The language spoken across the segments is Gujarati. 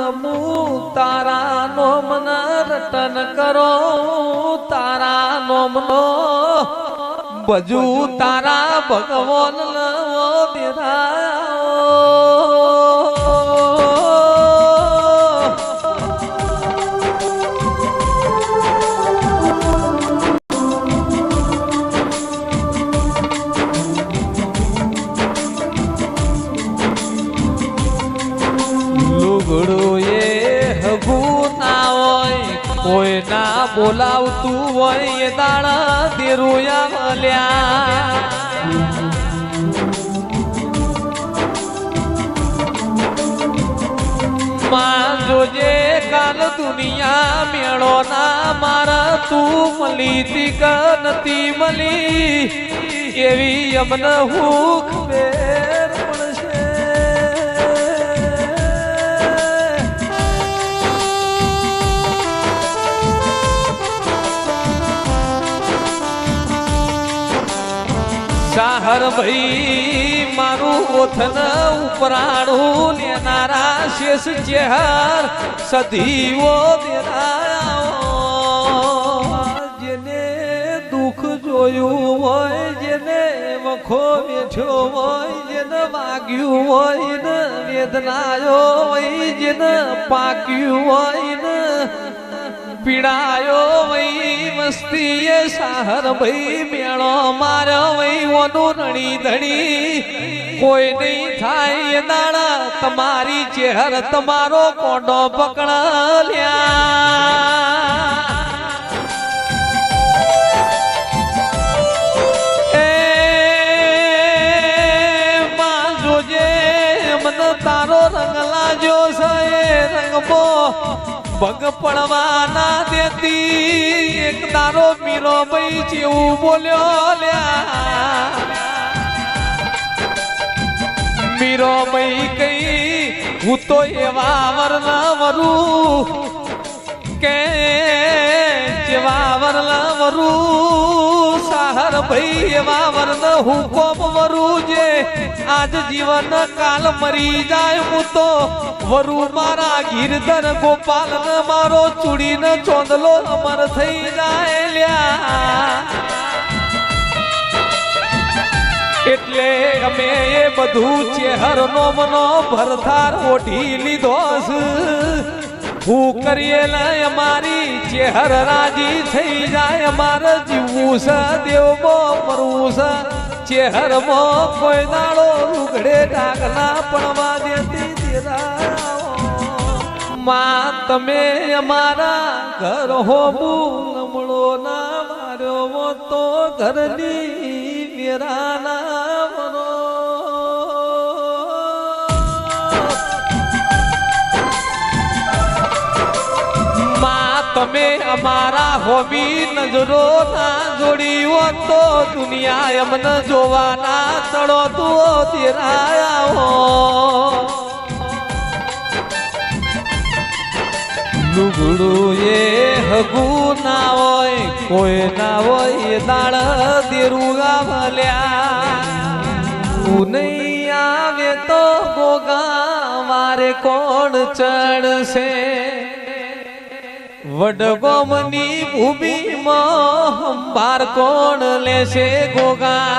નમુ તારા નોમન રટન કરો તારા નોમનો બજુ તારા ભગવાન નવો કોઈ ના બોલાવતું હોય એ દાણા દેરુયા મળ્યા માં જોજે કાલ દુનિયા મેળો ના મારા તું મળી તી કે નથી મળી એવી અમને હું ખબર પડશે સાહર ભાઈ મારું ઓથન ઉપરાણું લેનારા શેષ ચેહર સદીઓ જેને દુઃખ જોયું હોય જેને વખો બેઠ્યો હોય જેને વાગ્યું હોય ને વેદનાયો હોય જેને પાક્યું હોય ને પીડાયો વઈ મસ્તી સાહર ભાઈ મેળો માર્યો વઈ ઓનું રણી ધણી કોઈ નહીં થાય દાડા તમારી ચહેર તમારો કોંડો પકડલ્યા માં જોજે મને તારો રંગ લાગ્યો છે રંગમો પગ પડવા ના દેતી એક તારો મીરો ભાઈ જેવું બોલ્યો લ્યા મીરો ભાઈ કઈ હું તો એવા વરના વરું કે જેવા વરના વરું સાહર ભાઈ એવા વરન હું કોમ વરું જે આજ જીવન કાલ મરી જાય હું તો વરુ મારા ગીરધર ગોપાલ ને મારો ચૂડી ને ચોંદલો અમર થઈ જાય લ્યા એટલે અમે એ બધું ચહેર નો મનો ભરથાર ઓઢી લીધો હું કરીએ અમારી ચહેર રાજી થઈ જાય અમારે જીવવું છે દેવમાં મરવું છે ચહેર માં કોઈ દાડો ઉઘડે ડાગલા પડવા દેતી માં તમે અમારા ઘર હોવું નમળો ના માર્યો તો ઘરની વેરા ના મનો માં તમે અમારા હોવી નજરો ના જોડી હો તો દુનિયા એમને જોવાના ચડો તું તેરાયા લુગડું એ હગુ ના હોય કોઈ ના હોય દાળ દેરુગા ભલ્યા તું નહીં આવે તો ગોગા મારે કોણ ચડશે વડગોમની ભૂમિમાં હંભાર કોણ લેશે ગોગા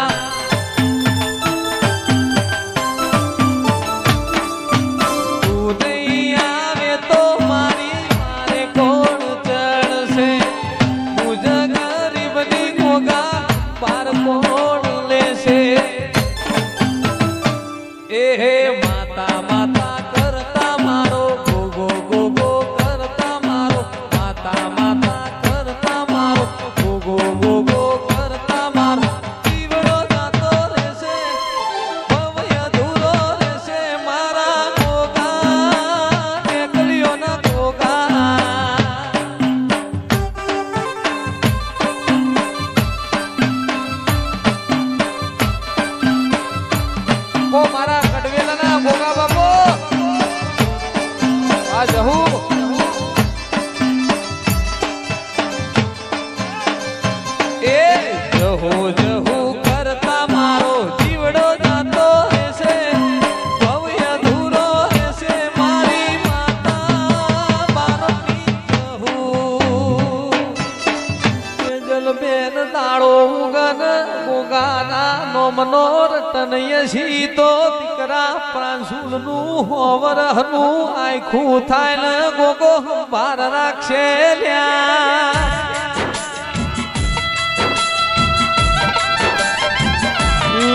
પરનયસી તો દીકરા પ્રાંશુલનું હોવરહનું આખું થાય ને ગોગો ભાર રાખશે લ્યા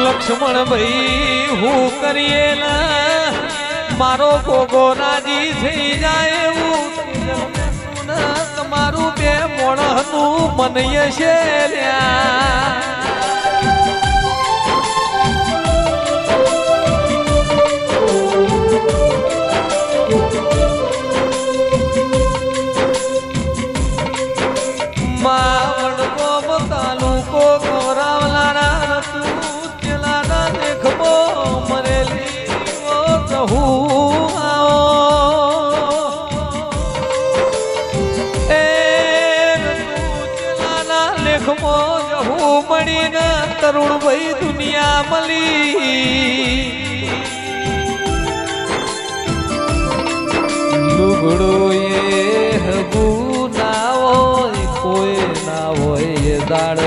લક્ષ્મણ ભાઈ હું કરીએ મારો ગોગો રાજી થઈ જાય એવું તમારું બે મોણનું મનય છે માવડ કોમ તાલુકો ગોરાવલાના ચલાના દેખબો મરેલી કહું લેખમો જહું મળીને તરુણ ભાઈ દુનિયા મળી લુગડો એ હગું ના હોય કોઈ ના હોય એ દાડ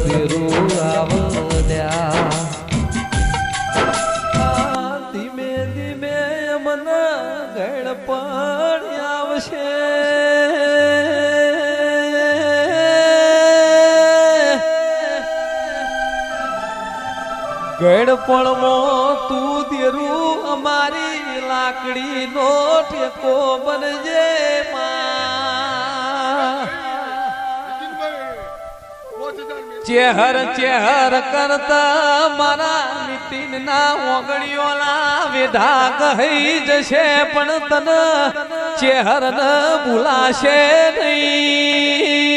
ફેરું આવડ્યા ધીમે ધીમે મને ગળ પણ આવશે ગડપણમાં તું દેરું અમારી લાકડી નો ટેકો બનજે ચેહર ચેહર કરતા મારા નીતિન ના ઓગણીઓલા વેધા કહી જશે પણ તન ચેહર ન ભૂલાશે નહીં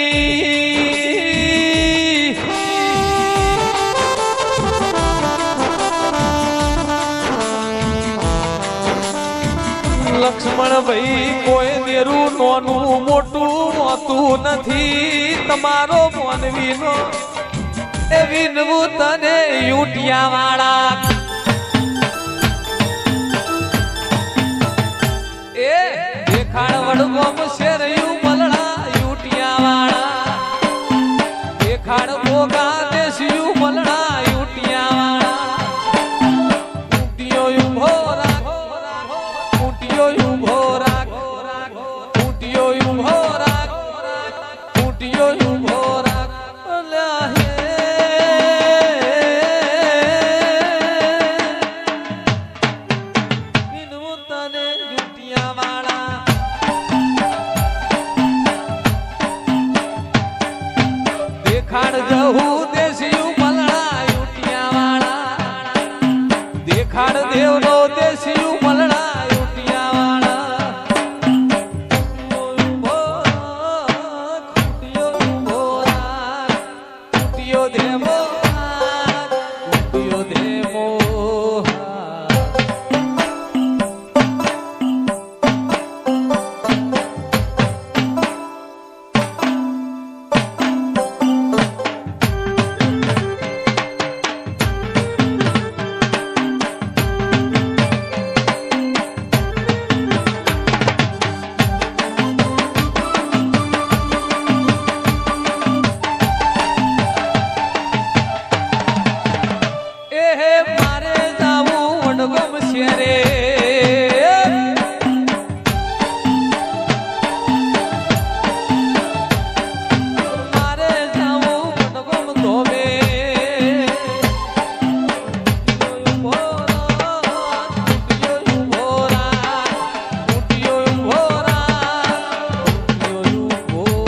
લક્ષ્મણ ભાઈ કોઈ દેરું નોનું મોટું હોતું નથી તમારો મોનવીનો એ વિનવું તને યુટિયા વાળા એ દેખાડ વડગોમ શેરયું મલડા યુટિયા વાળા દેખાડ ભોગા દેશયું મલડા યુટિયા વાળા યુટિયો ઉભો દેખાડ જવું